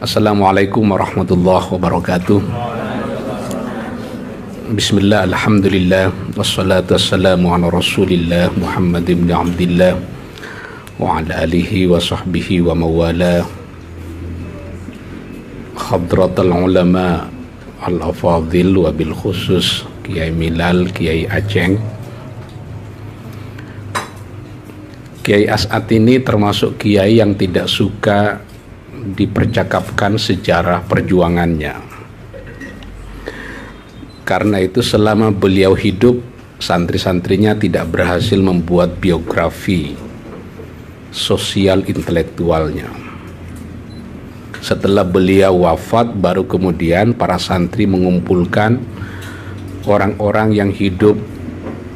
Assalamualaikum warahmatullahi wabarakatuh. Bismillah, alhamdulillah, wassalatu wassalamu ala rasulillah Muhammad ibn Abdillah wa ala alihi wa sahbihi wa mawala. Hadratul ulama al-afadhil wa bil khusus Kiai Milal, Kiai Aceng. Kiai As'ad ini termasuk kiai yang tidak suka dipercakapkan sejarah perjuangannya. Karena itu selama beliau hidup, santri-santrinya tidak berhasil membuat biografi sosial intelektualnya. Setelah beliau wafat, baru kemudian para santri mengumpulkan orang-orang yang hidup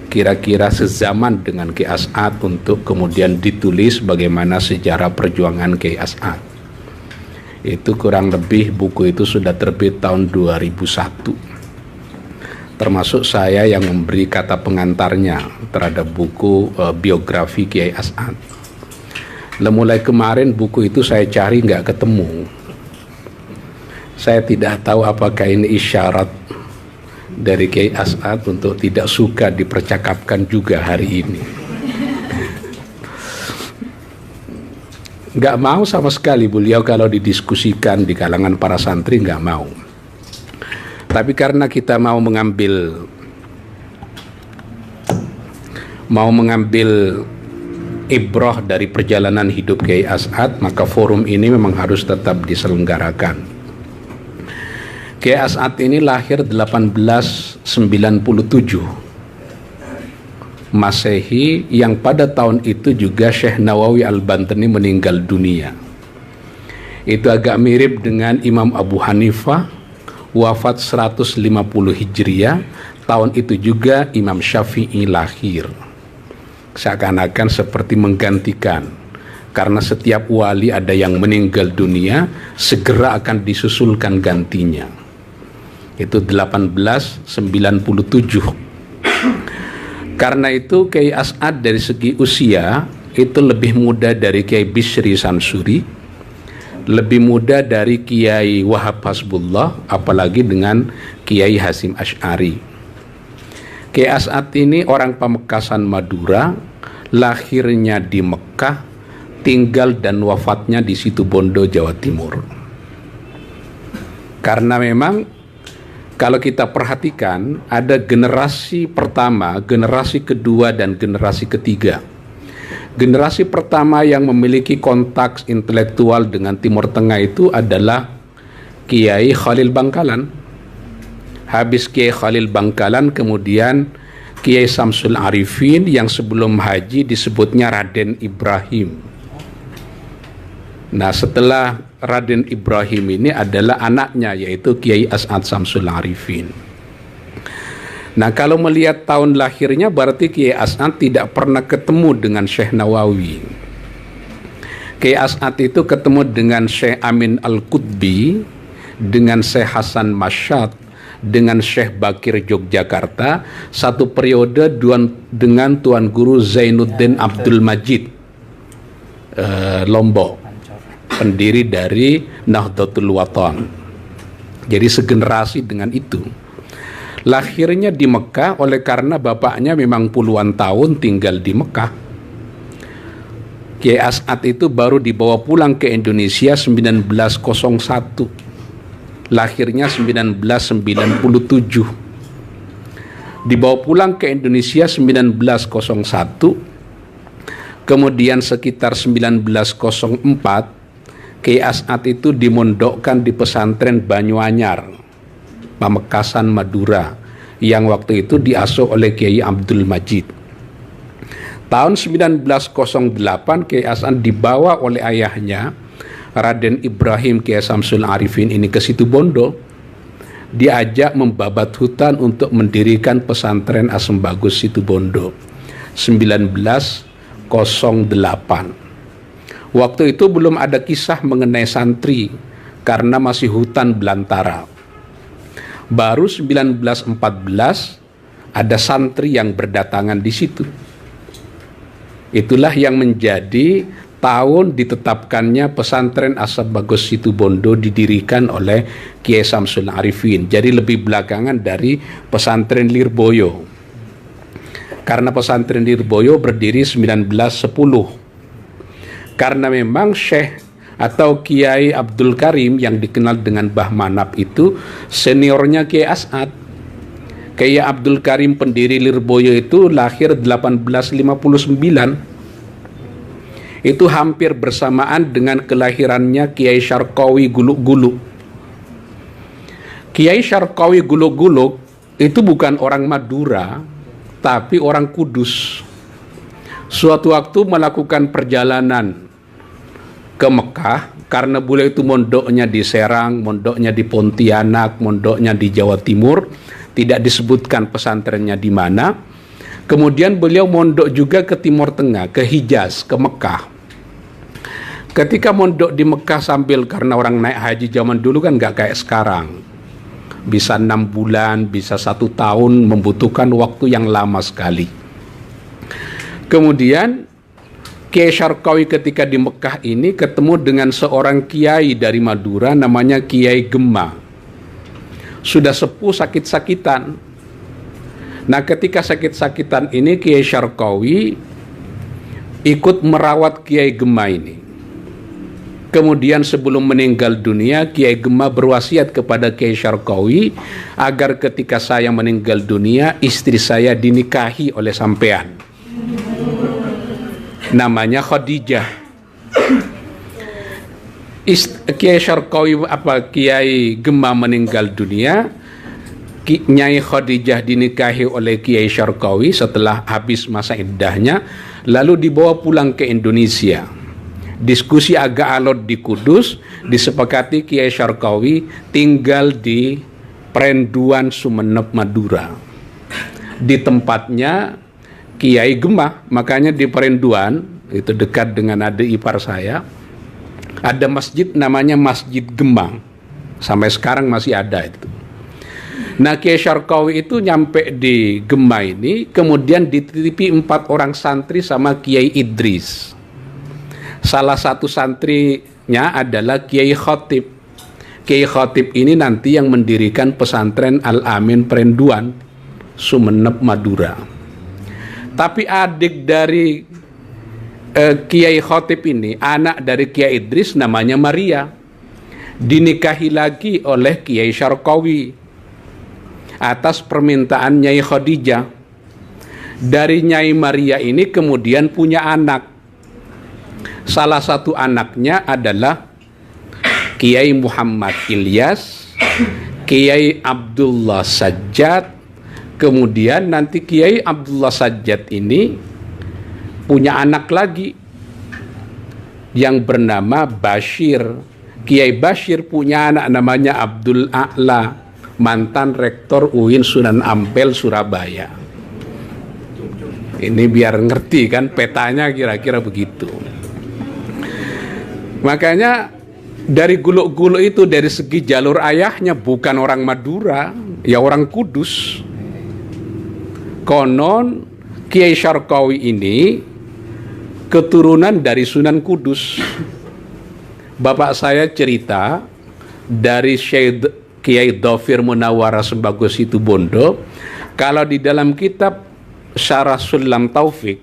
kira-kira sezaman dengan Kiai As'ad untuk kemudian ditulis bagaimana sejarah perjuangan Kiai As'ad. Itu kurang lebih buku itu sudah terbit tahun 2001. Termasuk saya yang memberi kata pengantarnya terhadap buku biografi Kiai As'ad. Mulai kemarin buku itu saya cari nggak ketemu. Saya tidak tahu apakah ini isyarat dari Kiai As'ad untuk tidak suka dipercakapkan juga hari ini. Nggak mau sama sekali beliau kalau didiskusikan di kalangan para santri, nggak mau. Tapi karena kita mau mengambil ibrah dari perjalanan hidup Kiai As'ad, maka forum ini memang harus tetap diselenggarakan. Kiai As'ad ini lahir 1897 Masehi, yang pada tahun itu juga Syekh Nawawi Al-Bantani meninggal dunia. Itu agak mirip dengan Imam Abu Hanifah, wafat 150 Hijriah. Tahun itu juga Imam Syafi'i lahir. Seakan-akan seperti menggantikan, karena setiap wali ada yang meninggal dunia, segera akan disusulkan gantinya. Itu 1897. Karena itu Kiai As'ad dari segi usia itu lebih muda dari Kiai Bisri Sansuri, lebih muda dari Kiai Wahab Hasbullah, apalagi dengan Kiai Hasim Asy'ari. Kiai As'ad ini orang Pamekasan Madura, lahirnya di Mekah, tinggal dan wafatnya di Situbondo, Jawa Timur. Karena memang kalau kita perhatikan ada generasi pertama, generasi kedua, dan generasi ketiga. Generasi pertama yang memiliki kontak intelektual dengan Timur Tengah itu adalah Kiai Khalil Bangkalan. Habis Kiai Khalil Bangkalan, kemudian Kiai Samsul Arifin, yang sebelum haji disebutnya Raden Ibrahim. Nah, setelah Raden Ibrahim ini adalah anaknya, yaitu Kiai As'ad Samsul Arifin. Nah, kalau melihat tahun lahirnya, berarti Kiai As'ad tidak pernah ketemu dengan Syekh Nawawi. Kiai As'ad itu ketemu dengan Syekh Amin Al-Qutbi, dengan Syekh Hasan Masyad, dengan Syekh Bakir Yogyakarta, satu periode dengan Tuan Guru Zainuddin Abdul Majid Lombok, pendiri dari Nahdlatul Watan. Jadi segenerasi dengan itu. Lahirnya di Mekah oleh karena bapaknya memang puluhan tahun tinggal di Mekah. Kiai As'ad itu baru dibawa pulang ke Indonesia 1901. Lahirnya 1997. Dibawa pulang ke Indonesia 1901. Kemudian sekitar 1904 Kiai As'ad itu dimondokkan di pesantren Banyuanyar, Pamekasan Madura, yang waktu itu diasuh oleh Kiai Abdul Majid. Tahun 1908 Kiai As'ad dibawa oleh ayahnya Raden Ibrahim Kiai Samsul Arifin ini ke Situbondo. Diajak membabat hutan untuk mendirikan pesantren Asem Bagus Situbondo 1908. Waktu itu belum ada kisah mengenai santri karena masih hutan belantara. Baru 1914 ada santri yang berdatangan di situ. Itulah yang menjadi tahun ditetapkannya pesantren As-Sabagus Situbondo didirikan oleh Kiai Samsul Arifin. Jadi lebih belakangan dari pesantren Lirboyo. Karena pesantren Lirboyo berdiri 1910. Karena memang Syekh atau Kiai Abdul Karim yang dikenal dengan Mbah Manap itu seniornya Kiai As'ad. Kiai Abdul Karim pendiri Lirboyo itu lahir 1859. Itu hampir bersamaan dengan kelahirannya Kiai Syarqawi Guluk-Guluk. Kiai Syarqawi Guluk-Guluk itu bukan orang Madura, tapi orang Kudus. Suatu waktu melakukan perjalanan ke Mekah, karena beliau itu mondoknya di Serang, mondoknya di Pontianak, mondoknya di Jawa Timur, tidak disebutkan pesantrennya di mana. Kemudian beliau mondok juga ke Timur Tengah, ke Hijaz, ke Mekah. Ketika mondok di Mekah sambil, karena orang naik haji zaman dulu kan nggak kayak sekarang, bisa 6 bulan, bisa 1 tahun, membutuhkan waktu yang lama sekali. Kemudian Kiai Syarqawi ketika di Mekah ini ketemu dengan seorang kiai dari Madura namanya Kiai Gemma. Sudah sepuh, sakit-sakitan. Nah, ketika sakit-sakitan ini Kiai Syarqawi ikut merawat Kiai Gemma ini. Kemudian sebelum meninggal dunia, Kiai Gemma berwasiat kepada Kiai Syarqawi agar ketika saya meninggal dunia, istri saya dinikahi oleh sampean. Namanya Khadijah. Kiai Syarqawi Kiai Gemma meninggal dunia, Nyai Khadijah dinikahi oleh Kiai Syarqawi setelah habis masa iddahnya, lalu dibawa pulang ke Indonesia. Diskusi agak alot di Kudus, disepakati Kiai Syarqawi tinggal di Perenduan Sumeneb Madura. Di tempatnya Kiai Gemma, makanya di Perenduan, itu dekat dengan adik ipar saya, ada masjid namanya Masjid Gemma. Sampai sekarang masih ada itu. Nah, Kiai Syarqawi itu nyampe di Gemma ini, kemudian dititipi 4 orang santri sama Kiai Idris. Salah satu santrinya adalah Kiai Khotib. Kiai Khotib ini nanti yang mendirikan pesantren Al-Amin Perenduan, Sumeneb, Madura. Tapi adik dari Kiai Khotib ini, anak dari Kiai Idris, namanya Maria, dinikahi lagi oleh Kiai Syarqawi atas permintaan Nyai Khadijah. Dari Nyai Maria ini kemudian punya anak. Salah satu anaknya adalah Kiai Muhammad Ilyas, Kiai Abdullah Sajjad. Kemudian nanti Kiai Abdullah Sajjad ini punya anak lagi yang bernama Bashir. Kiai Bashir punya anak namanya Abdul A'la, mantan rektor UIN Sunan Ampel Surabaya. Ini biar ngerti kan petanya, kira-kira begitu. Makanya dari Guluk-Guluk itu, dari segi jalur ayahnya bukan orang Madura, ya orang Kudus. Konon Kiai Syarqawi ini keturunan dari Sunan Kudus. Bapak saya cerita dari Syekh Kiai Dhafir Munawwarah Sembagus Situbondo, kalau di dalam kitab Syarah Sulam Taufik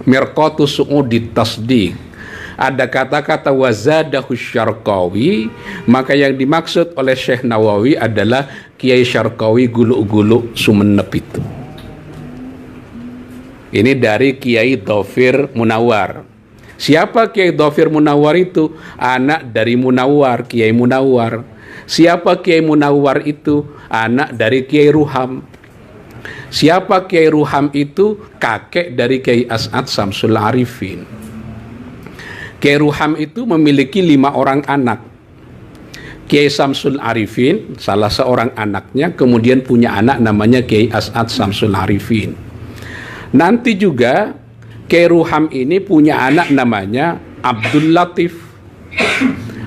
Mirqatus Su'udi Tasdiq ada kata-kata wazadahu Syarqawi, maka yang dimaksud oleh Syekh Nawawi adalah Kiai Syarqawi Guluk-Guluk Sumeneb itu. Ini dari Kiai Dhafir Munawwar. Siapa Kiai Dhafir Munawwar itu? Anak dari Munawwar, Kiai Munawwar. Siapa Kiai Munawwar itu? Anak dari Kiai Ruham. Siapa Kiai Ruham itu? Kakek dari Kiai As'ad Samsul Arifin. Kiai Ruham itu memiliki 5 orang anak. Kiai Samsul Arifin, salah seorang anaknya, kemudian punya anak namanya Kiai As'ad Samsul Arifin. Nanti juga Kiai Ruham ini punya anak namanya Abdul Latif.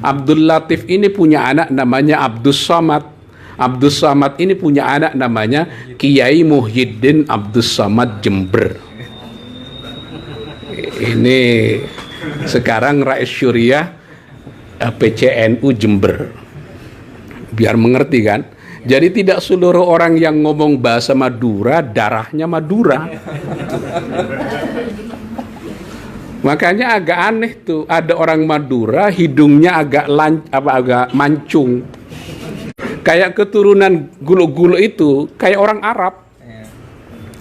Abdul Latif ini punya anak namanya Abdus Samad. Abdus Samad ini punya anak namanya Kiai Muhyiddin Abdus Samad Jember. Ini Sekarang Rais Syuriah PCNU Jember. Biar mengerti kan? Jadi tidak seluruh orang yang ngomong bahasa Madura darahnya Madura. Makanya agak aneh tuh, ada orang Madura hidungnya agak mancung. Kayak keturunan Gulo-Gulo itu kayak orang Arab.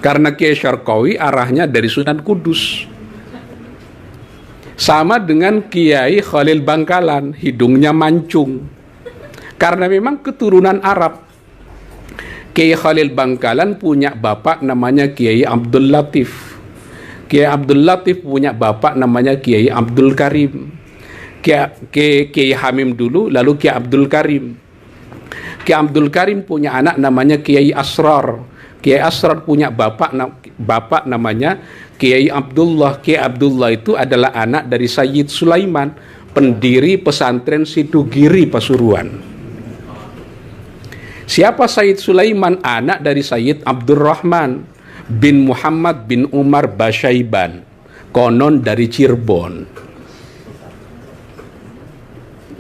Karena Kiai Syarqawi arahnya dari Sunan Kudus. Sama dengan Kiai Khalil Bangkalan, hidungnya mancung. Karena memang keturunan Arab. Kiai Khalil Bangkalan punya bapak namanya Kiai Abdul Latif. Kiai Abdul Latif punya bapak namanya Kiai Abdul Karim. Kiai Hamim dulu, lalu Kiai Abdul Karim. Kiai Abdul Karim punya anak namanya Kiai Asrar. Kiai Asrar punya bapak namanya Kiai Abdullah. Kiai Abdullah itu adalah anak dari Sayyid Sulaiman, pendiri pesantren Sidugiri Pasuruan. Siapa Sayyid Sulaiman? Anak dari Sayyid Abdurrahman bin Muhammad bin Umar Basyaiban, konon dari Cirebon.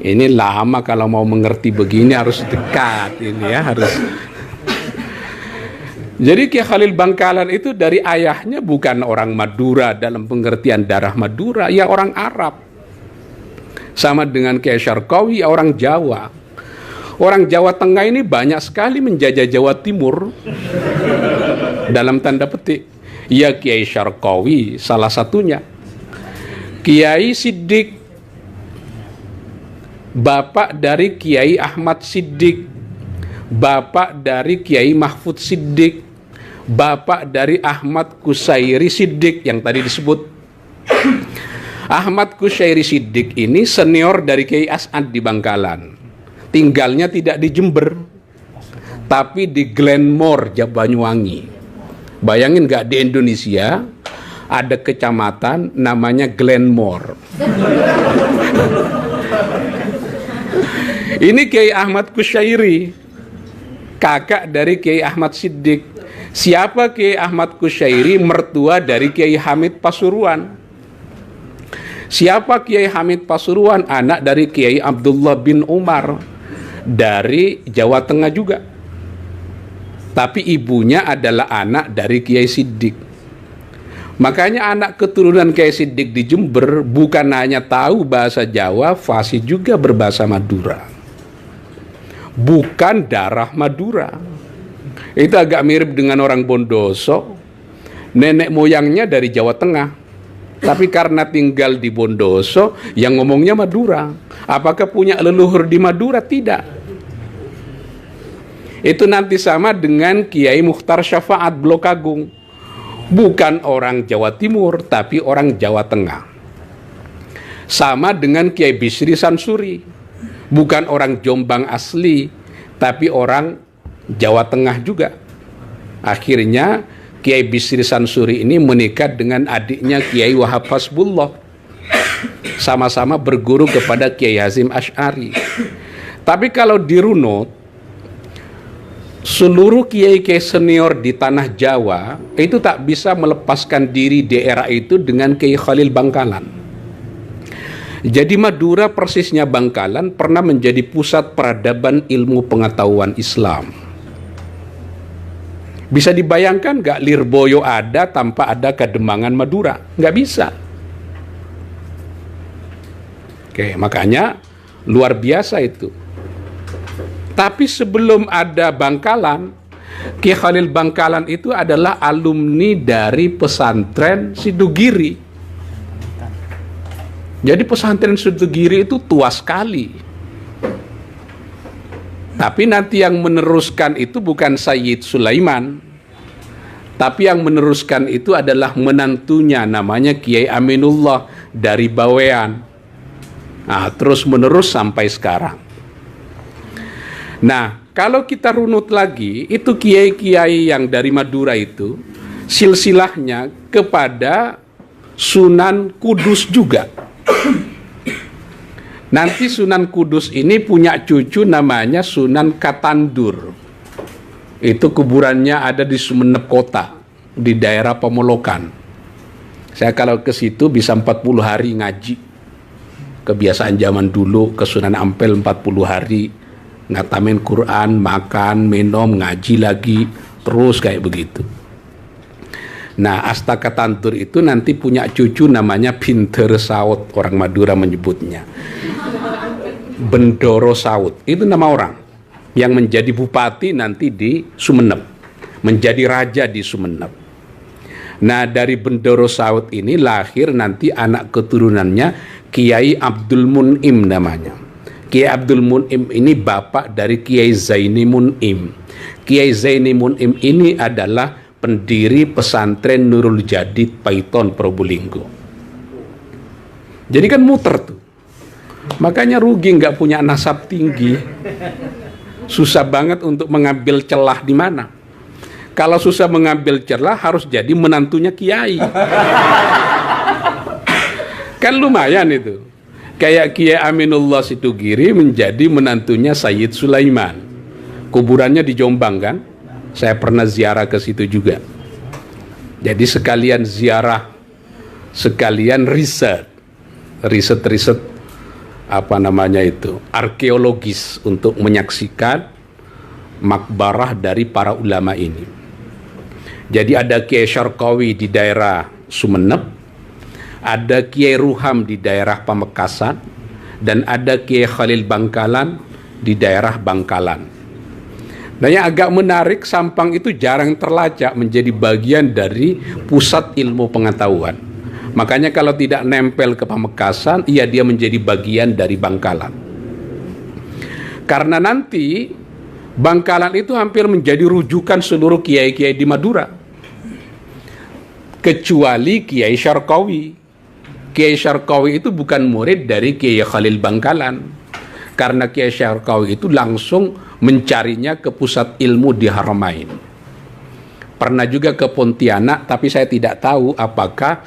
Ini lama kalau mau mengerti begini, harus dekat ini ya, harus. Jadi Kiai Khalil Bangkalan itu dari ayahnya bukan orang Madura dalam pengertian darah Madura, ya orang Arab. Sama dengan Kiai Syarqawi, orang Jawa. Orang Jawa Tengah ini banyak sekali menjajah Jawa Timur. Dalam tanda petik. Ya Kiai Syarqawi salah satunya. Kiai Siddiq, bapak dari Kiai Ahmad Siddiq, bapak dari Kiai Mahfud Siddiq, bapak dari Ahmad Kusairi Siddiq yang tadi disebut. Ahmad Kusairi Siddiq ini senior dari Kiai As'ad di Bangkalan. Tinggalnya tidak di Jember, tapi di Glenmore, Banyuwangi. Bayangin nggak, di Indonesia ada kecamatan namanya Glenmore. Ini Kiai Ahmad Kusairi, kakak dari Kiai Ahmad Siddiq. Siapa Kiai Ahmad Kusairi? Mertua dari Kiai Hamid Pasuruan. Siapa Kiai Hamid Pasuruan? Anak dari Kiai Abdullah bin Umar dari Jawa Tengah juga. Tapi ibunya adalah anak dari Kiai Siddiq. Makanya anak keturunan Kiai Siddiq di Jember bukan hanya tahu bahasa Jawa, fasih juga berbahasa Madura. Bukan darah Madura. Itu agak mirip dengan orang Bondoso. Nenek moyangnya dari Jawa Tengah, tapi karena tinggal di Bondoso yang ngomongnya Madura. Apakah punya leluhur di Madura? Tidak. Itu nanti sama dengan Kiai Mukhtar Syafaat Blok Agung. Bukan orang Jawa Timur, tapi orang Jawa Tengah. Sama dengan Kiai Bisri Sansuri. Bukan orang Jombang asli, tapi orang Jawa Tengah juga. Akhirnya Kiai Bisri Sansuri ini menikah dengan adiknya Kiai Wahab Hasbullah. Sama-sama berguru kepada Kiai Hazim Asy'ari. Tapi kalau dirunut, seluruh kiai-kiai senior di tanah Jawa itu tak bisa melepaskan diri di era itu dengan Kiai Khalil Bangkalan. Jadi Madura persisnya Bangkalan pernah menjadi pusat peradaban ilmu pengetahuan Islam. Bisa dibayangkan nggak Lirboyo ada tanpa ada Kademangan Madura? Nggak bisa. Oke, makanya luar biasa itu. Tapi sebelum ada Bangkalan, Kiai Khalil Bangkalan itu adalah alumni dari pesantren Sidugiri. Jadi pesantren Sidugiri itu tua sekali. Tapi nanti yang meneruskan itu bukan Sayyid Sulaiman, tapi yang meneruskan itu adalah menantunya, namanya Kiai Aminullah dari Bawean. Nah, terus menerus sampai sekarang. Nah, kalau kita runut lagi, itu kiai-kiai yang dari Madura itu silsilahnya kepada Sunan Kudus juga. Nanti Sunan Kudus ini punya cucu namanya Sunan Katandur. Itu kuburannya ada di Sumeneb Kota, di daerah Pemolokan. Saya kalau ke situ bisa 40 hari ngaji. Kebiasaan zaman dulu ke Sunan Ampel 40 hari ngatamin Quran, makan, minum, ngaji lagi, terus kayak begitu. Nah, Astaka Tantur itu nanti punya cucu namanya Pinter Saud, orang Madura menyebutnya. Bendoro Saud, itu nama orang yang menjadi bupati nanti di Sumeneb, menjadi raja di Sumeneb. Nah, dari Bendoro Saud ini lahir nanti anak keturunannya Kiai Abdul Mun'im namanya. Kiai Abdul Mun'im ini bapak dari Kiai Zaini Mun'im. Kiai Zaini Mun'im ini adalah pendiri pesantren Nurul Jadid Paiton Probolinggo. Jadi kan muter tuh. Makanya rugi nggak punya nasab tinggi. Susah banget untuk mengambil celah di mana. Kalau susah mengambil celah harus jadi menantunya kiai. Kan lumayan itu. Kayak Kiai Aminullah Situgiri menjadi menantunya Sayyid Sulaiman. Kuburannya di Jombang kan? Saya pernah ziarah ke situ juga. Jadi sekalian ziarah, sekalian riset apa namanya itu, arkeologis untuk menyaksikan makbarah dari para ulama ini. Jadi ada Kiai Syarqawi di daerah Sumeneb, ada Kiai Ruham di daerah Pamekasan, dan ada Kiai Khalil Bangkalan di daerah Bangkalan. Nah, yang agak menarik, Sampang itu jarang terlacak menjadi bagian dari pusat ilmu pengetahuan. Makanya kalau tidak nempel ke Pamekasan, dia menjadi bagian dari Bangkalan. Karena nanti Bangkalan itu hampir menjadi rujukan seluruh kiai-kiai di Madura. Kecuali Kiai Syarqawi. Kiai Syarqawi itu bukan murid dari Kiai Khalil Bangkalan. Karena Kiai Syarqawi itu langsung mencarinya ke pusat ilmu di Haramain. Pernah juga ke Pontianak, tapi saya tidak tahu apakah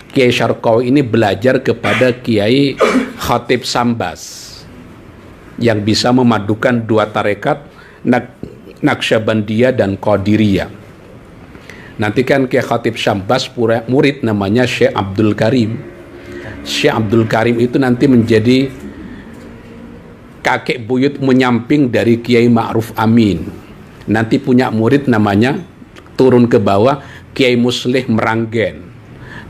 Kiai Syarqawi ini belajar kepada Kiai Khatib Sambas yang bisa memadukan dua tarekat, Naqsyabandiyah dan Qadiriyah. Nanti kan Kiai Khatib Sambas murid namanya Syekh Abdul Karim. Syekh Abdul Karim itu nanti menjadi kakek buyut menyamping dari Kiai Ma'ruf Amin. Nanti punya murid namanya, turun ke bawah, Kiai Muslih Meranggen.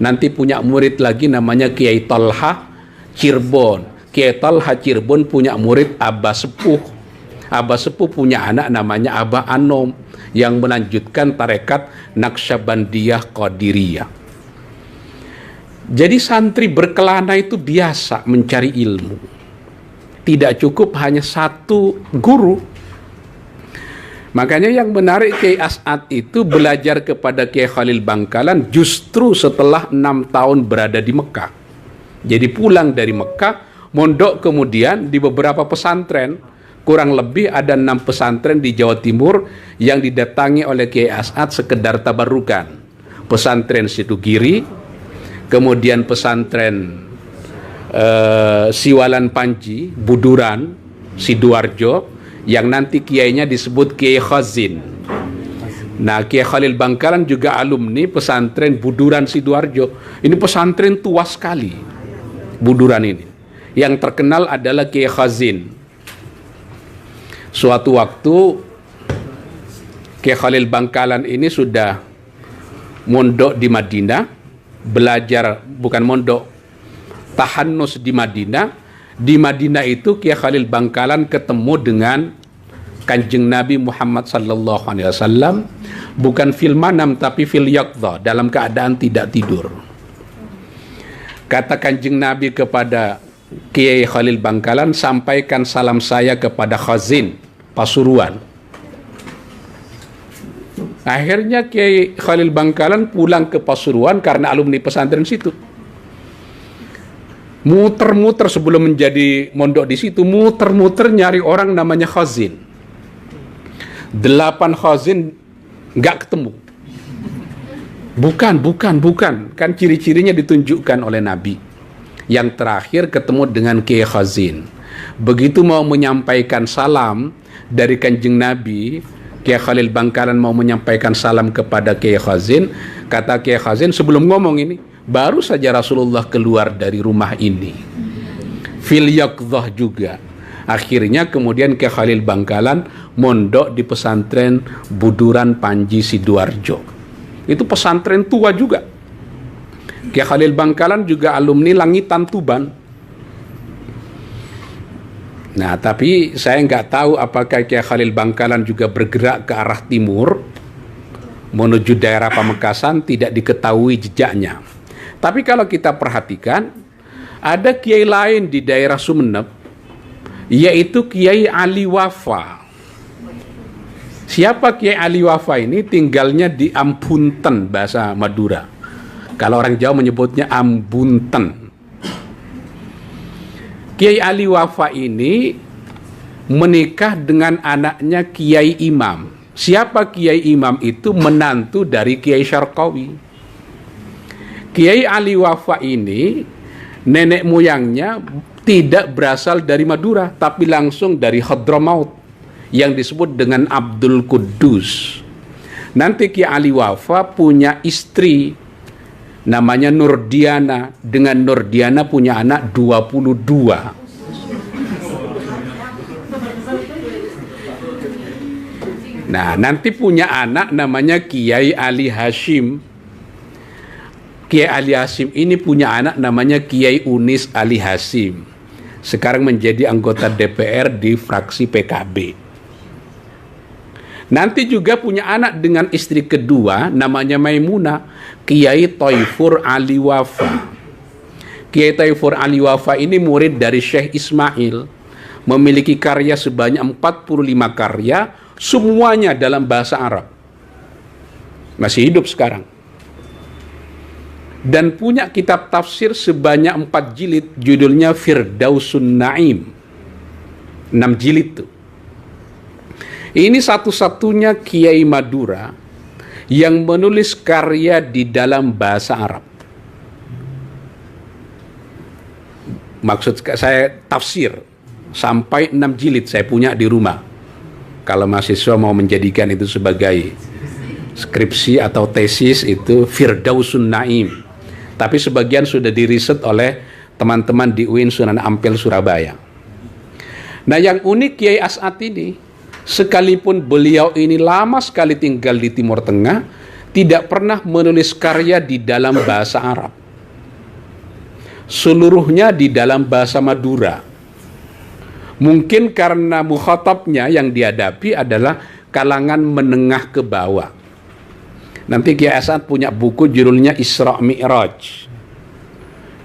Nanti punya murid lagi namanya Kiai Talha Cirebon. Kiai Talha Cirebon punya murid Abah Sepuh. Abah Sepuh punya anak namanya Abah Anom yang melanjutkan tarekat Naqsyabandiyah Qadiriyah. Jadi santri berkelana itu biasa mencari ilmu. Tidak cukup hanya satu guru. Makanya yang menarik, Kiai As'ad itu belajar kepada Kiai Khalil Bangkalan justru setelah 6 tahun berada di Mekah. Jadi pulang dari Mekah, mondok kemudian di beberapa pesantren. Kurang lebih ada 6 pesantren di Jawa Timur yang didatangi oleh Kiai As'ad sekedar tabarukan. Pesantren Situgiri, kemudian pesantren Siwalan Panji, Buduran, Sidoarjo, yang nanti kiainya disebut Kiai Khazin. Nah, Kiai Khalil Bangkalan juga alumni pesantren Buduran Sidoarjo. Ini pesantren tua sekali, Buduran ini. Yang terkenal adalah Kiai Khazin. Suatu waktu Kiai Khalil Bangkalan ini sudah mondok di Madinah, belajar, bukan mondok, tahannus di Madinah. Di Madinah itu Kiai Khalil Bangkalan ketemu dengan Kanjeng Nabi Muhammad sallallahu alaihi wasallam, bukan fil manam tapi fil yaqdha, dalam keadaan tidak tidur. Kata Kanjeng Nabi kepada Kiai Khalil Bangkalan, sampaikan salam saya kepada Khazin Pasuruan. Akhirnya Kiai Khalil Bangkalan pulang ke Pasuruan karena alumni pesantren situ. Muter-muter sebelum menjadi mondok di situ, muter-muter nyari orang namanya Khazin. 8 Khazin nggak ketemu. Bukan. Kan ciri-cirinya ditunjukkan oleh Nabi. Yang terakhir ketemu dengan Kiai Khazin. Begitu mau menyampaikan salam dari Kanjeng Nabi Kiai Khalil Bangkalan mau menyampaikan salam kepada Kiai Khazin. Kata Kiai Khazin, sebelum ngomong ini, baru saja Rasulullah keluar dari rumah ini. Fil yaqdhah juga. Akhirnya kemudian Kiai Khalil Bangkalan mondok di pesantren Buduran Panji Sidoarjo. Itu pesantren tua juga. Kiai Khalil Bangkalan juga alumni Langitan Tuban. Nah, tapi saya nggak tahu apakah Kiai Khalil Bangkalan juga bergerak ke arah timur menuju daerah Pamekasan, tidak diketahui jejaknya. Tapi kalau kita perhatikan, ada kiai lain di daerah Sumeneb, yaitu Kiai Ali Wafa. Siapa Kiai Ali Wafa ini? Tinggalnya di Ambunten, bahasa Madura. Kalau orang Jawa menyebutnya Ambunten. Kiai Ali Wafa ini menikah dengan anaknya Kiai Imam. Siapa Kiai Imam itu? Menantu dari Kiai Syarqawi. Kiai Ali Wafa ini nenek moyangnya tidak berasal dari Madura, tapi langsung dari Hadramaut yang disebut dengan Abdul Quddus. Nanti Kiai Ali Wafa punya istri namanya Nurdiana. Dengan Nurdiana punya anak 22. Nah, nanti punya anak namanya Kiai Ali Hashim. Kiai Ali Hashim ini punya anak namanya Kiai Unis Ali Hashim. Sekarang menjadi anggota DPR di fraksi PKB. Nanti juga punya anak dengan istri kedua namanya Maimunah, Kiai Thaifur Ali Wafa. Kiai Thaifur Ali Wafa ini murid dari Syekh Ismail, memiliki karya sebanyak 45 karya, semuanya dalam bahasa Arab. Masih hidup sekarang. Dan punya kitab tafsir sebanyak 4 jilid, judulnya Firdausun Naim. 6 jilid tuh. Ini satu-satunya Kiai Madura yang menulis karya di dalam bahasa Arab. Maksud saya tafsir sampai 6 jilid saya punya di rumah. Kalau mahasiswa mau menjadikan itu sebagai skripsi atau tesis, itu Firdausun Naim. Tapi sebagian sudah diriset oleh teman-teman di UIN Sunan Ampel Surabaya. Nah, yang unik Kiai As'ad ini, sekalipun beliau ini lama sekali tinggal di Timur Tengah, tidak pernah menulis karya di dalam bahasa Arab. Seluruhnya di dalam bahasa Madura. Mungkin karena mukhatabnya yang dihadapi adalah kalangan menengah ke bawah. Nanti Kiai As'ad punya buku judulnya Isra Mi'raj.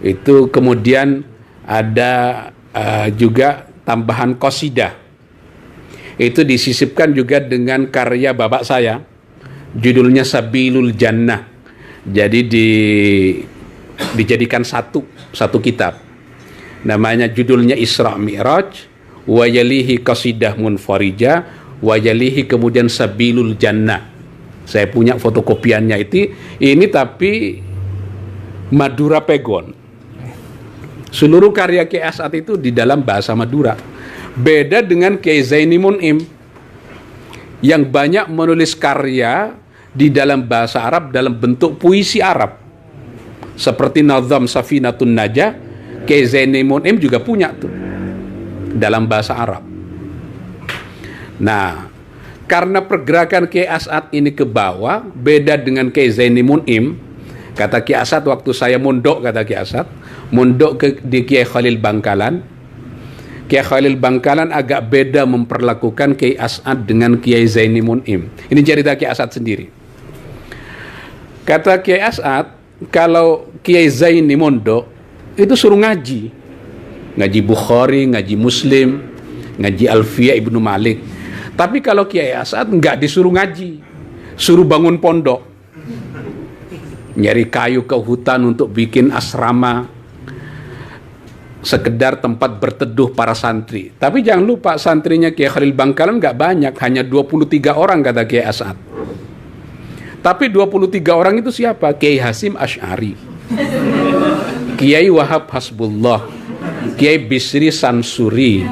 Itu kemudian ada juga tambahan qasidah. Itu disisipkan juga dengan karya bapak saya, judulnya Sabilul Jannah. Jadi dijadikan satu kitab. Namanya judulnya Isra Mi'raj, wa yalihi qasidah munfarija, wa yalihi kemudian Sabilul Jannah. Saya punya fotokopiannya ini tapi Madura Pegon. Seluruh karya Kiai As'ad itu di dalam bahasa Madura. Beda dengan Kiai Zaini Mun'im yang banyak menulis karya di dalam bahasa Arab dalam bentuk puisi Arab. Seperti Nazam Safinatun Najah, Kiai Zaini Mun'im juga punya tuh dalam bahasa Arab. Nah, karena pergerakan Kiai As'ad ini ke bawah, beda dengan Kiai Zaini Mun'im. Kata Kiai As'ad, waktu saya mondok, kata Kiai As'ad, mondok di Kiai Khalil Bangkalan. Kiai Khalil Bangkalan agak beda memperlakukan Kiai As'ad dengan Kiai Zaini Mun'im. Ini cerita Kiai As'ad sendiri. Kata Kiai As'ad, kalau Kiai Zaini mondok, itu suruh ngaji. Ngaji Bukhari, ngaji Muslim, ngaji Alfiyah Ibnu Malik. Tapi kalau Kiai As'ad nggak disuruh ngaji, suruh bangun pondok, nyari kayu ke hutan untuk bikin asrama, sekedar tempat berteduh para santri. Tapi jangan lupa santrinya Kiai Khalil Bangkalan nggak banyak, hanya 23 orang kata Kiai As'ad. Tapi 23 orang itu siapa? Kiai Hasim Asy'ari, Kiai Wahab Hasbullah, Kiai Bisri Sansuri,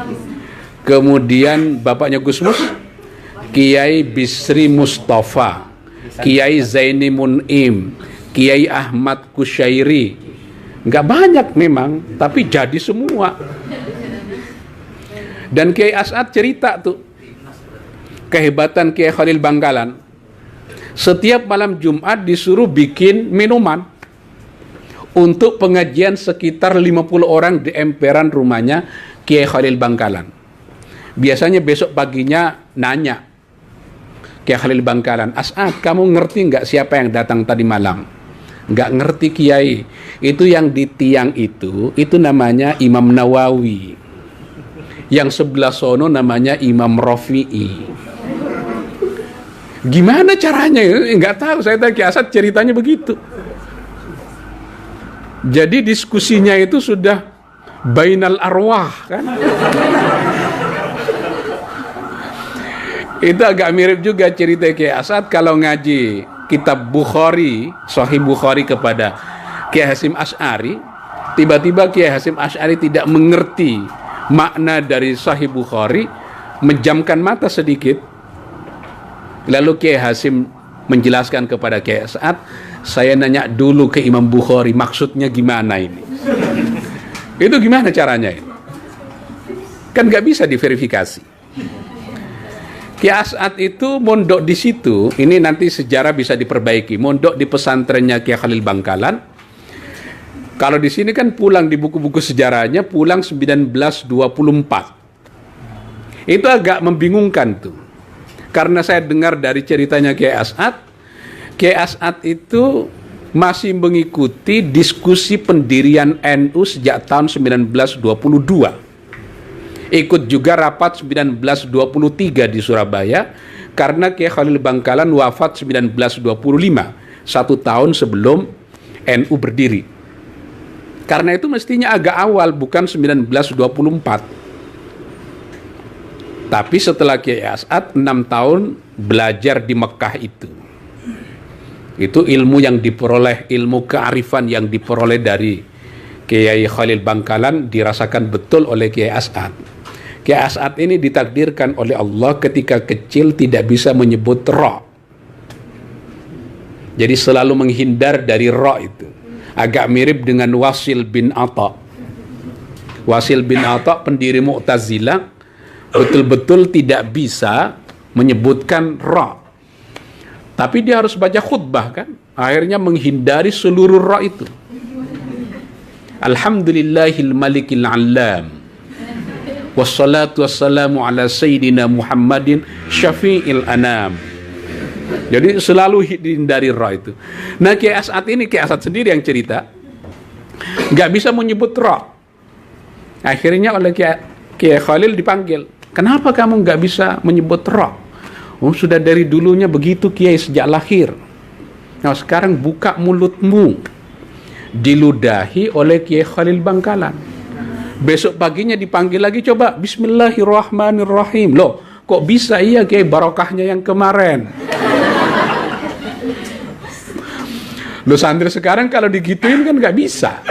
kemudian bapaknya Gus Mus, Kiai Bisri Mustafa, Kiai Zaini Mun'im, Kiai Ahmad Kusyairi. Nggak banyak memang, tapi jadi semua. Dan Kiai As'ad cerita tuh kehebatan Kiai Khalil Bangkalan. Setiap malam Jumat disuruh bikin minuman untuk pengajian sekitar 50 orang di emperan rumahnya Kiai Khalil Bangkalan. Biasanya besok paginya nanya Kiai Khalil Bangkalan, As'ad, kamu ngerti nggak siapa yang datang tadi malam? Nggak ngerti Kiai. Itu yang di tiang itu namanya Imam Nawawi. Yang sebelah sono namanya Imam Rafi'i. Gimana caranya? Nggak tahu. Saya tanya Kiai As'ad ceritanya begitu. Jadi diskusinya itu sudah bainal arwah kan. Itu agak mirip juga cerita Kiai As'ad kalau ngaji kitab Bukhari, Sahih Bukhari kepada Kiai Hasyim Asy'ari. Tiba-tiba Kiai Hasyim Asy'ari tidak mengerti makna dari Sahih Bukhari, menjamkan mata sedikit. Lalu Kiai Hasyim menjelaskan kepada Kiai As'ad, saya nanya dulu ke Imam Bukhari, maksudnya gimana ini? Itu gimana caranya ini? Kan nggak bisa diverifikasi. Kiai As'ad itu mondok di situ, ini nanti sejarah bisa diperbaiki. Mondok di pesantrennya Kiai Khalil Bangkalan. Kalau di sini kan pulang di buku-buku sejarahnya pulang 1924. Itu agak membingungkan tuh. Karena saya dengar dari ceritanya Kiai As'ad itu masih mengikuti diskusi pendirian NU sejak tahun 1922. Ikut juga rapat 1923 di Surabaya, karena Kiai Khalil Bangkalan wafat 1925, 1 tahun sebelum NU berdiri. Karena itu mestinya agak awal, bukan 1924. Tapi setelah Kiai As'ad 6 tahun belajar di Mekah itu ilmu yang diperoleh, ilmu kearifan yang diperoleh dari Kiai Khalil Bangkalan dirasakan betul oleh Kiai As'ad. Kiai As'ad ini ditakdirkan oleh Allah ketika kecil tidak bisa menyebut ra. Jadi selalu menghindar dari ra itu. Agak mirip dengan Wasil bin Atha. Wasil bin Atha pendiri Mu'tazilah betul-betul tidak bisa menyebutkan ra. Tapi dia harus baca khutbah kan. Akhirnya menghindari seluruh ra itu. Alhamdulillahil malikil alam. Wassalatu wassalamu ala sayyidina Muhammadin syafi'il anam. Jadi selalu dihindari ra itu. Nah Kiai As'ad ini, Kiai As'ad sendiri yang cerita, nggak bisa menyebut ra. Akhirnya oleh Kiai Khalil dipanggil, kenapa kamu nggak bisa menyebut ra? Oh, sudah dari dulunya begitu Kiai sejak lahir. Nah sekarang buka mulutmu. Diludahi oleh Kiai Khalil Bangkalan. Besok paginya dipanggil lagi, coba Bismillahirrahmanirrahim. Loh, kok bisa iya Kiai, barokahnya yang kemarin. Loh santri sekarang kalau digituin kan nggak bisa.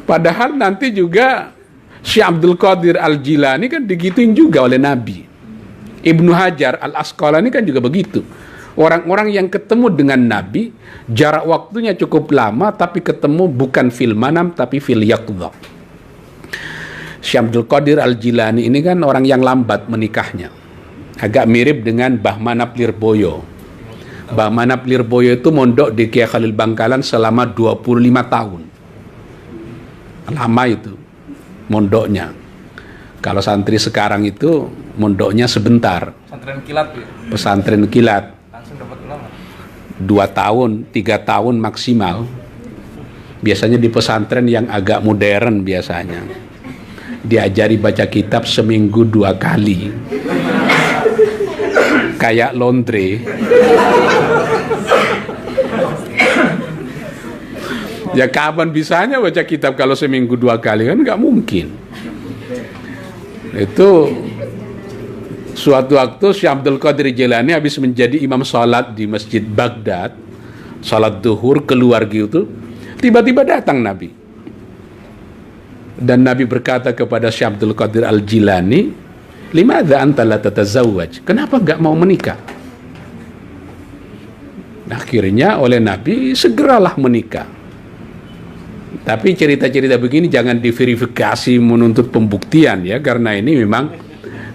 Padahal nanti juga Syekh Abdul Qadir Al-Jilani kan digituin juga oleh Nabi. Ibnu Hajar Al-Asqalani kan juga begitu. Orang-orang yang ketemu dengan Nabi, jarak waktunya cukup lama, tapi ketemu bukan fil manam, tapi fil yaqdha. Syekh Abdul Qadir Al-Jilani ini kan orang yang lambat menikahnya. Agak mirip dengan Mbah Manap Lirboyo. Mbah Manap Lirboyo itu mondok di Kiai Khalil Bangkalan selama 25 tahun. Lama itu mondoknya. Kalau santri sekarang itu mondoknya sebentar. Pesantren kilat ya? Pesantren kilat. 2 tahun, 3 tahun maksimal. Biasanya di pesantren yang agak modern biasanya. Diajari baca kitab seminggu 2 kali. Kayak laundry. Ya kapan bisanya baca kitab kalau seminggu 2 kali? Kan nggak mungkin. Itu suatu waktu Syekh Abdul Qadir Jilani habis menjadi imam salat di Masjid Baghdad, salat duhur keluar gitu, tiba-tiba datang Nabi. Dan Nabi berkata kepada Syekh Abdul Qadir Al-Jilani, limadza anta la tatazawwaj? Kenapa nggak mau menikah? Akhirnya oleh Nabi, segeralah menikah. Tapi cerita-cerita begini jangan diverifikasi menuntut pembuktian ya, karena ini memang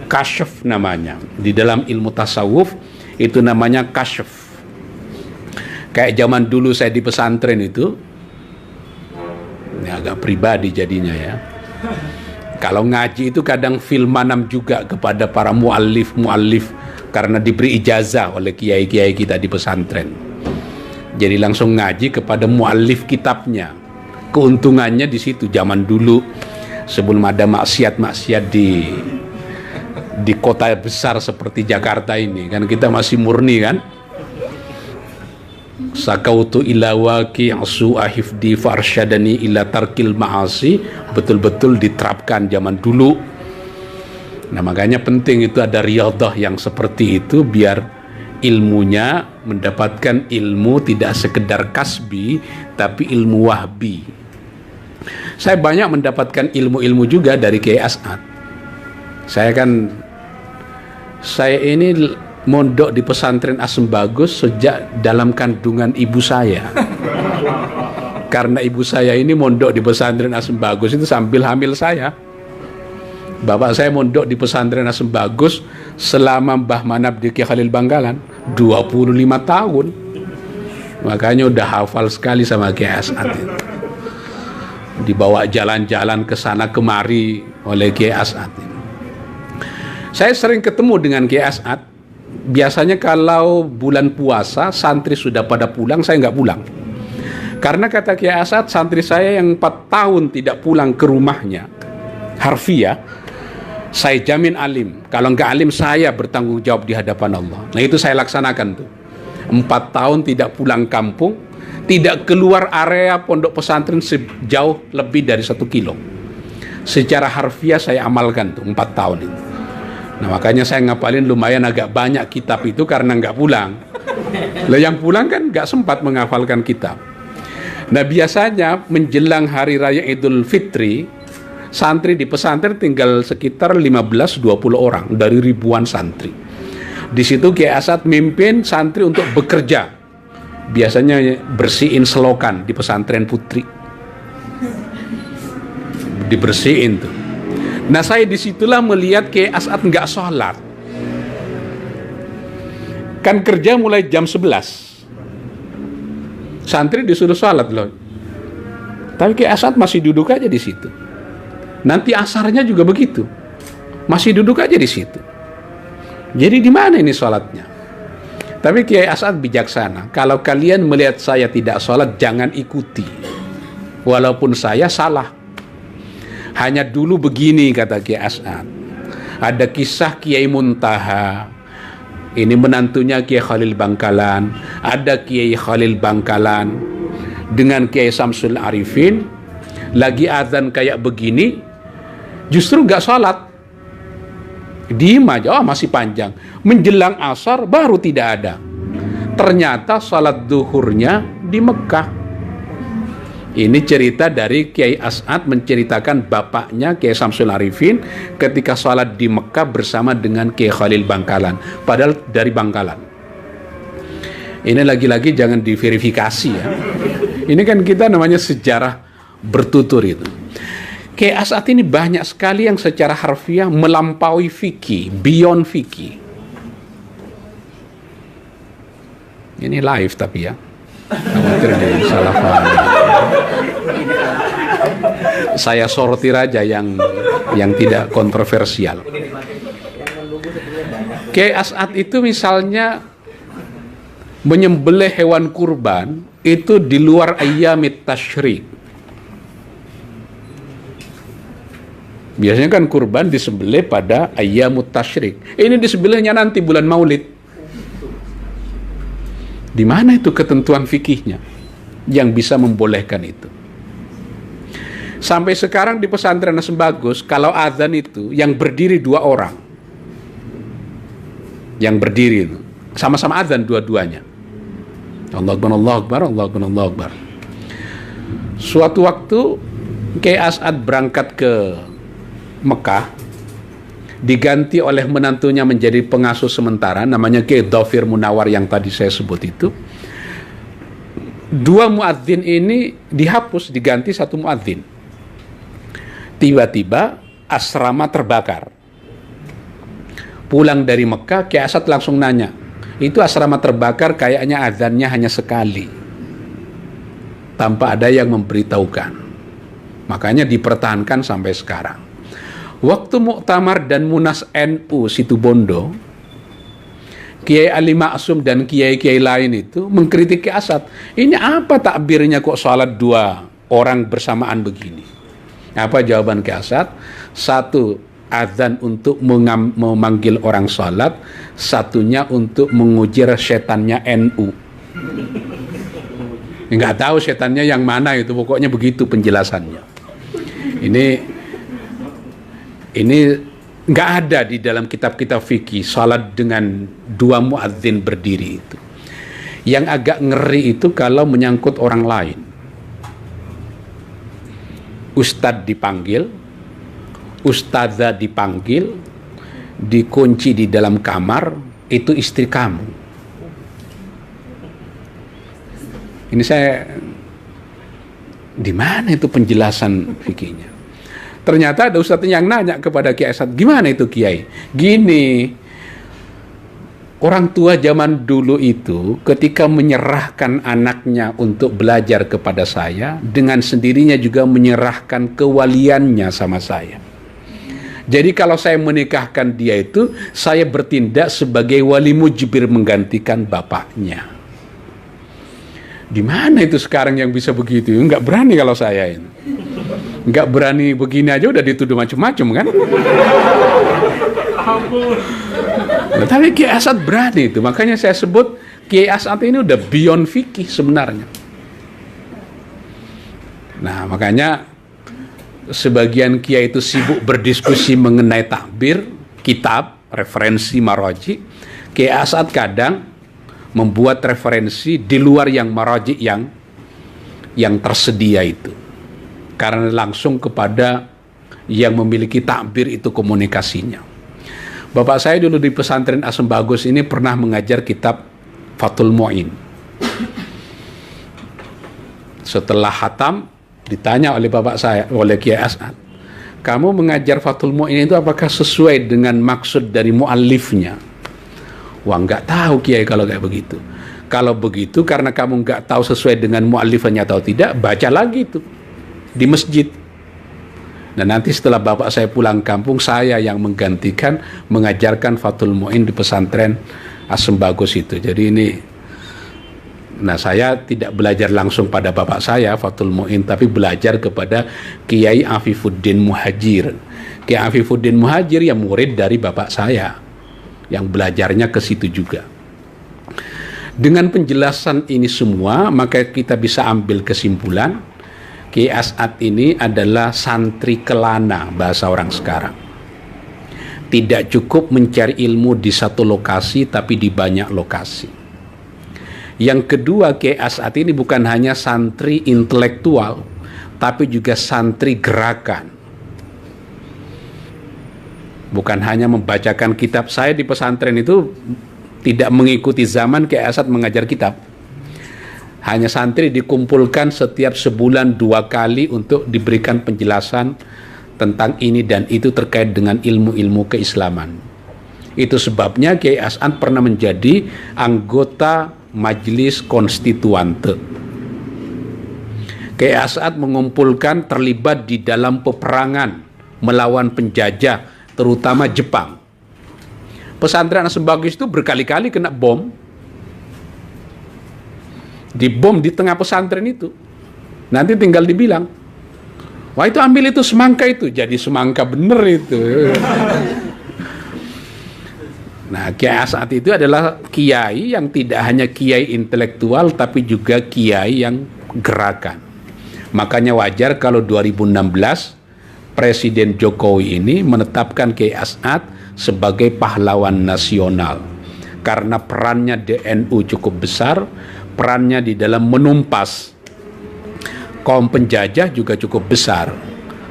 kasyaf namanya. Di dalam ilmu tasawuf itu namanya kasyaf. Kayak zaman dulu saya di pesantren itu, ini agak pribadi jadinya ya. Kalau ngaji itu kadang filmanam juga kepada para muallif karena diberi ijazah oleh kiai-kiai kita di pesantren. Jadi langsung ngaji kepada muallif kitabnya. Keuntungannya di situ zaman dulu sebelum ada maksiat-maksiat di kota besar seperti Jakarta ini, kan kita masih murni kan. Sakautu ila waqi su'a hifdi farsyadani ila tarkil ma'asi, betul-betul diterapkan zaman dulu. Nah makanya penting itu ada riyadhah yang seperti itu, biar ilmunya mendapatkan ilmu tidak sekedar kasbi tapi ilmu wahbi. Saya banyak mendapatkan ilmu-ilmu juga dari Kiai As'ad. Saya ini mondok di pesantren Asem Bagus sejak dalam kandungan ibu saya. Karena ibu saya ini mondok di pesantren Asem Bagus itu sambil hamil saya. Bapak saya mondok di pesantren Asem Bagus selama Mbah Manap di Kiai Khalil Bangkalan 25 tahun. Makanya udah hafal sekali sama Kiai As'ad itu. Dibawa jalan-jalan ke sana kemari oleh Kiai As'ad. Saya sering ketemu dengan Kiai As'ad. Biasanya kalau bulan puasa santri sudah pada pulang, saya nggak pulang. Karena kata Kiai As'ad, santri saya yang 4 tahun tidak pulang ke rumahnya harfiah, saya jamin alim. Kalau nggak alim, saya bertanggung jawab di hadapan Allah. Nah itu saya laksanakan tuh. 4 tahun tidak pulang kampung, tidak keluar area pondok pesantren sejauh lebih dari 1 kilo. Secara harfiah saya amalkan tuh 4 tahun itu. Nah makanya saya ngapalin lumayan agak banyak kitab itu karena nggak pulang. Lah yang pulang kan nggak sempat menghafalkan kitab. Nah biasanya menjelang hari raya Idul Fitri, santri di pesantren tinggal sekitar 15-20 orang dari ribuan santri. Di situ Kiai As'ad mimpin santri untuk bekerja. Biasanya bersihin selokan di pesantren putri. Dibersihin tuh. Nah saya disitulah melihat Kiai As'ad nggak sholat. Kan kerja mulai jam 11. Santri disuruh sholat loh. Tapi Kiai As'ad masih duduk aja di situ. Nanti asarnya juga begitu. Masih duduk aja di situ. Jadi di mana ini sholatnya? Tapi Kiai As'ad bijaksana. Kalau kalian melihat saya tidak sholat, jangan ikuti. Walaupun saya salah. Hanya dulu begini kata Kiai As'ad. Ada kisah Kiai Muntaha. Ini menantunya Kiai Khalil Bangkalan. Ada Kiai Khalil Bangkalan dengan Kiai Samsul Arifin. Lagi azan kayak begini, justru nggak sholat. Diem aja, masih panjang. Menjelang asar baru tidak ada. Ternyata sholat duhurnya di Mekah. Ini cerita dari Kiai As'ad menceritakan bapaknya Kiai Samsul Arifin ketika sholat di Mekah bersama dengan Kiai Khalil Bangkalan. Padahal dari Bangkalan. Ini lagi-lagi jangan diverifikasi ya. Ini kan kita namanya sejarah bertutur itu. Kiai As'ad ini banyak sekali yang secara harfiah melampaui fikih, beyond fikih. Ini live tapi ya. Khawatir nih salah paham. Saya sortir aja yang tidak kontroversial. Kiai As'ad itu misalnya menyembelih hewan kurban itu di luar ayyamit tasyrik. Biasanya kan kurban disembelih pada ayyamut tasyrik. Ini disembelihnya nanti bulan Maulid. Di mana itu ketentuan fikihnya yang bisa membolehkan itu? Sampai sekarang di pesantren Asem Bagus, kalau azan itu yang berdiri 2 orang. Yang berdiri itu sama-sama azan dua-duanya. Allahu Akbar, Allahu Akbar, Allahu Akbar, Allahu Akbar. Suatu waktu Kiai As'ad berangkat ke Mekah. diganti oleh menantunya menjadi pengasuh sementara, namanya Kiai Dhafir Munawar yang tadi saya sebut itu. Dua muadzin ini dihapus, diganti satu muadzin. Tiba-tiba asrama terbakar. Pulang dari Mekah, Kiai Asad langsung nanya, itu asrama terbakar kayaknya azannya hanya sekali, tanpa ada yang memberitahukan. Makanya dipertahankan sampai sekarang. Waktu muktamar dan munas NU Situbondo, Kiai Ali Maksum dan kiai-kiai lain itu mengkritik Kiai Asad. Ini apa takbirnya kok salat dua orang bersamaan begini? Apa jawaban Kiai Asad? Satu, azan untuk memanggil orang salat, satunya untuk mengujir setannya NU. Nggak tahu setannya yang mana itu, pokoknya begitu penjelasannya. Ini nggak ada di dalam kitab-kitab fikih salat dengan dua muadzin berdiri itu. Yang agak ngeri itu kalau menyangkut orang lain. Ustadz dipanggil, ustazah dipanggil, dikunci di dalam kamar, itu istri kamu. Ini saya, di mana itu penjelasan fikihnya? Ternyata ada ustadz yang nanya kepada Kiai Asad, gimana itu Kiai? Gini, orang tua zaman dulu itu ketika menyerahkan anaknya untuk belajar kepada saya, dengan sendirinya juga menyerahkan kewaliannya sama saya. Jadi kalau saya menikahkan dia itu, saya bertindak sebagai wali mujbir menggantikan bapaknya. Di mana itu sekarang yang bisa begitu? Nggak berani kalau saya ini. Nggak berani begini aja udah dituduh macam-macam kan? Nah, tapi Kiai Asad berani itu. Makanya saya sebut Kiai Asad ini udah beyond fikih sebenarnya. Nah, makanya sebagian kiai itu sibuk berdiskusi mengenai takbir, kitab, referensi maraji. Kiai Asad kadang membuat referensi di luar yang maraji yang tersedia itu. Karena langsung kepada yang memiliki takbir itu komunikasinya. Bapak saya dulu di pesantren Asem Bagus ini pernah mengajar kitab Fathul Mu'in. Setelah khatam, ditanya oleh bapak saya, oleh Kiai Asad, kamu mengajar Fathul Mu'in itu apakah sesuai dengan maksud dari muallifnya? Wah, nggak tahu Kiai kalau kayak begitu. Kalau begitu karena kamu nggak tahu sesuai dengan muallifnya atau tidak, baca lagi itu di masjid. Dan nanti setelah bapak saya pulang kampung, saya yang menggantikan mengajarkan Fathul Mu'in di pesantren Asem Bagus itu. Jadi ini, nah saya tidak belajar langsung pada bapak saya Fathul Mu'in, tapi belajar kepada Kiai Afifuddin Muhajir. Kiai Afifuddin Muhajir yang murid dari bapak saya, yang belajarnya ke situ juga. Dengan penjelasan ini semua, maka kita bisa ambil kesimpulan Kiai Asad ini adalah santri kelana bahasa orang sekarang. Tidak cukup mencari ilmu di satu lokasi, tapi di banyak lokasi. Yang kedua, Kiai Asad ini bukan hanya santri intelektual, tapi juga santri gerakan. Bukan hanya membacakan kitab. Saya di pesantren itu tidak mengikuti zaman Kiai Asad mengajar kitab. Hanya santri dikumpulkan setiap sebulan 2 kali untuk diberikan penjelasan tentang ini dan itu terkait dengan ilmu-ilmu keislaman. Itu sebabnya Kiai Asad pernah menjadi anggota Majelis Konstituante. Kiai Asad mengumpulkan terlibat di dalam peperangan melawan penjajah, terutama Jepang. Pesantren Asem Bagus itu berkali-kali kena bom. Dibom di tengah pesantren itu. Nanti tinggal dibilang, wah itu ambil itu semangka itu. Jadi semangka bener itu. Nah, Kiai Asad itu adalah kiai yang tidak hanya kiai intelektual, tapi juga kiai yang gerakan. Makanya wajar kalau 2016 Presiden Jokowi ini menetapkan Kiai Asad sebagai pahlawan nasional. Karena perannya di NU cukup besar, perannya di dalam menumpas kaum penjajah juga cukup besar.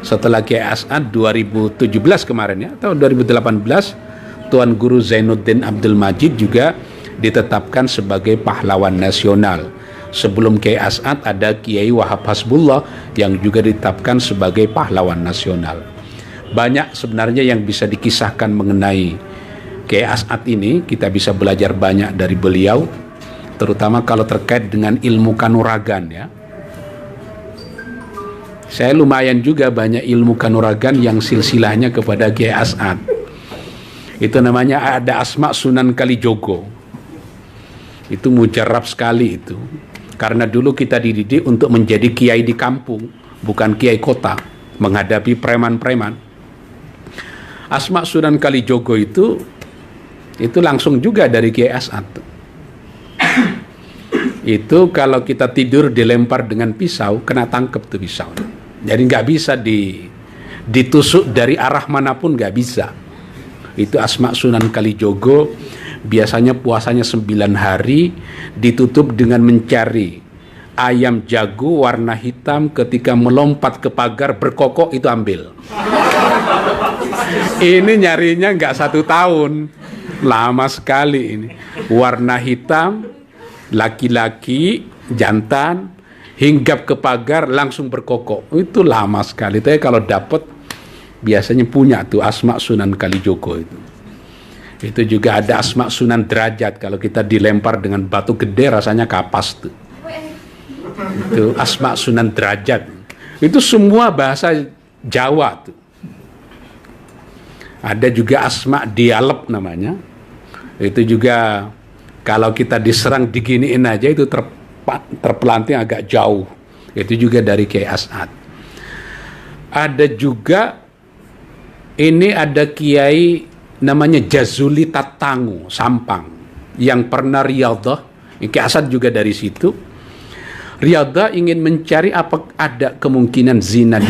setelah Kiai As'ad 2017 kemarin ya, atau 2018, Tuan Guru Zainuddin Abdul Majid juga ditetapkan sebagai pahlawan nasional. Sebelum Kiai As'ad ada Kiai Wahab Hasbullah yang juga ditetapkan sebagai pahlawan nasional. Banyak sebenarnya yang bisa dikisahkan mengenai Kiai As'ad ini, kita bisa belajar banyak dari beliau, terutama kalau terkait dengan ilmu kanuragan ya. Saya lumayan juga banyak ilmu kanuragan yang silsilahnya kepada Kiai As'ad. Itu namanya ada Asma Sunan Kalijogo. Itu mujarab sekali itu. Karena dulu kita dididik untuk menjadi kiai di kampung, bukan kiai kota, menghadapi preman-preman. Asma Sunan Kalijogo itu langsung juga dari Kiai As'ad. Itu kalau kita tidur dilempar dengan pisau, kena tangkep tuh pisau. Jadi nggak bisa ditusuk dari arah manapun, nggak bisa. Itu Asma Sunan Kalijogo. Biasanya puasanya 9 hari, ditutup dengan mencari ayam jago warna hitam, ketika melompat ke pagar berkokok itu ambil. Ini nyarinya nggak 1 tahun, lama sekali ini. Warna hitam, laki-laki, jantan, hinggap ke pagar langsung berkokok. Itu lama sekali. Tapi kalau dapat biasanya punya tuh Asma Sunan Kalijogo itu. Itu juga ada Asma Sunan Derajat, kalau kita dilempar dengan batu gede rasanya kapas tuh. Itu Asma Sunan Derajat. Itu semua bahasa Jawa tuh. Ada juga Asma Dialep namanya. Itu juga kalau kita diserang diginiin aja itu terpelanting agak jauh. Itu juga dari Kiai As'ad. Ada juga ini ada Kiai namanya Jazuli Tatangu Sampang yang pernah riyadhah. Kiai As'ad juga dari situ. Riyadhah ingin mencari apa ada kemungkinan zina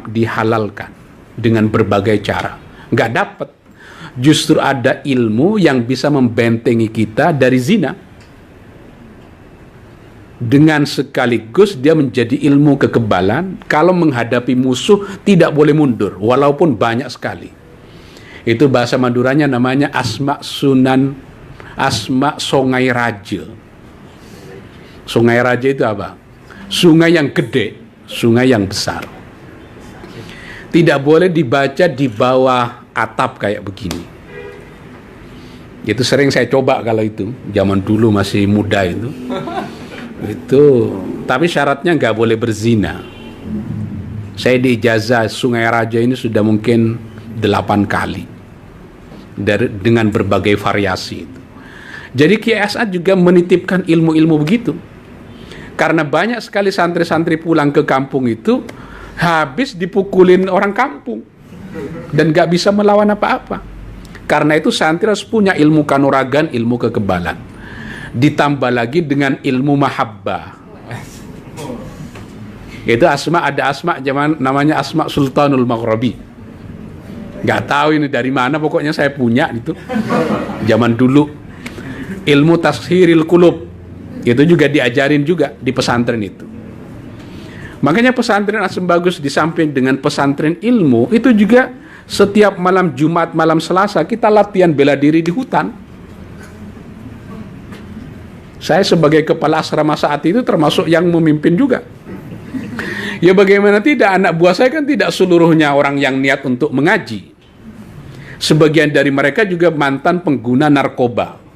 dihalalkan dengan berbagai cara. Nggak dapat. Justru ada ilmu yang bisa membentengi kita dari zina. Dengan sekaligus dia menjadi ilmu kekebalan. Kalau menghadapi musuh tidak boleh mundur, walaupun banyak sekali. Itu bahasa Maduranya namanya Asma Sungai Raja. Sungai Raja itu apa? Sungai yang gede, sungai yang besar. Tidak boleh dibaca di bawah atap kayak begini. Itu sering saya coba kalau itu, zaman dulu masih muda itu. Tapi syaratnya nggak boleh berzina. Saya diijazah Sungai Raja ini sudah mungkin 8 kali. Dengan berbagai variasi itu. Jadi Kiai As'ad juga menitipkan ilmu-ilmu begitu. Karena banyak sekali santri-santri pulang ke kampung itu habis dipukulin orang kampung dan gak bisa melawan apa-apa. Karena itu santri harus punya ilmu kanuragan, ilmu kekebalan. Ditambah lagi dengan ilmu mahabbah. Itu ada Asma zaman namanya Asma Sultanul Maghribi. Nggak tahu ini dari mana, pokoknya saya punya itu zaman dulu. Ilmu tashiril qulub itu juga diajarin juga di pesantren itu. Makanya pesantren Asem Bagus di samping dengan pesantren ilmu itu juga setiap malam Jumat, malam Selasa kita latihan bela diri di hutan. Saya sebagai kepala asrama saat itu termasuk yang memimpin juga. Ya bagaimana tidak, anak buah saya kan tidak seluruhnya orang yang niat untuk mengaji. Sebagian dari mereka juga mantan pengguna narkoba.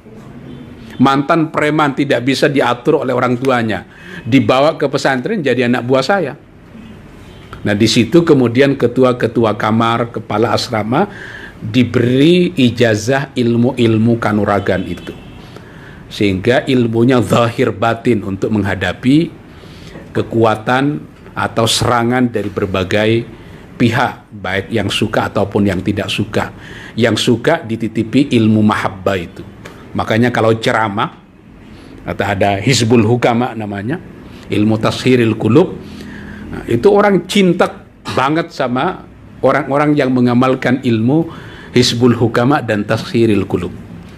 Mantan preman, tidak bisa diatur oleh orang tuanya. Dibawa ke pesantren jadi anak buah saya. Nah di situ kemudian ketua-ketua kamar, kepala asrama diberi ijazah ilmu-ilmu kanuragan itu. Sehingga ilmunya zahir batin untuk menghadapi kekuatan atau serangan dari berbagai pihak, baik yang suka ataupun yang tidak suka. Yang suka dititipi ilmu mahabbah itu. Makanya kalau ceramah atau ada Hizbul Hukama namanya, ilmu tashiril qulub, nah, itu orang cinta banget sama orang-orang yang mengamalkan ilmu Hizbul Hukama dan tashiril qulub.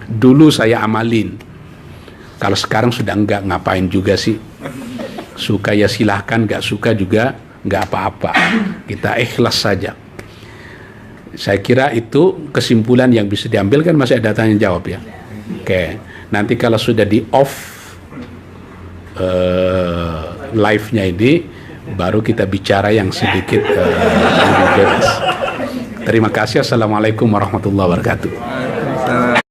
Dulu saya amalin. Kalau sekarang sudah enggak, ngapain juga sih. Suka ya silahkan, gak suka juga nggak apa-apa, kita ikhlas saja. Saya kira itu kesimpulan yang bisa diambil, kan masih ada tanya jawab ya. Oke, nanti kalau sudah di off live-nya ini, baru kita bicara yang sedikit lebih bebas. Terima kasih. Assalamualaikum warahmatullahi wabarakatuh.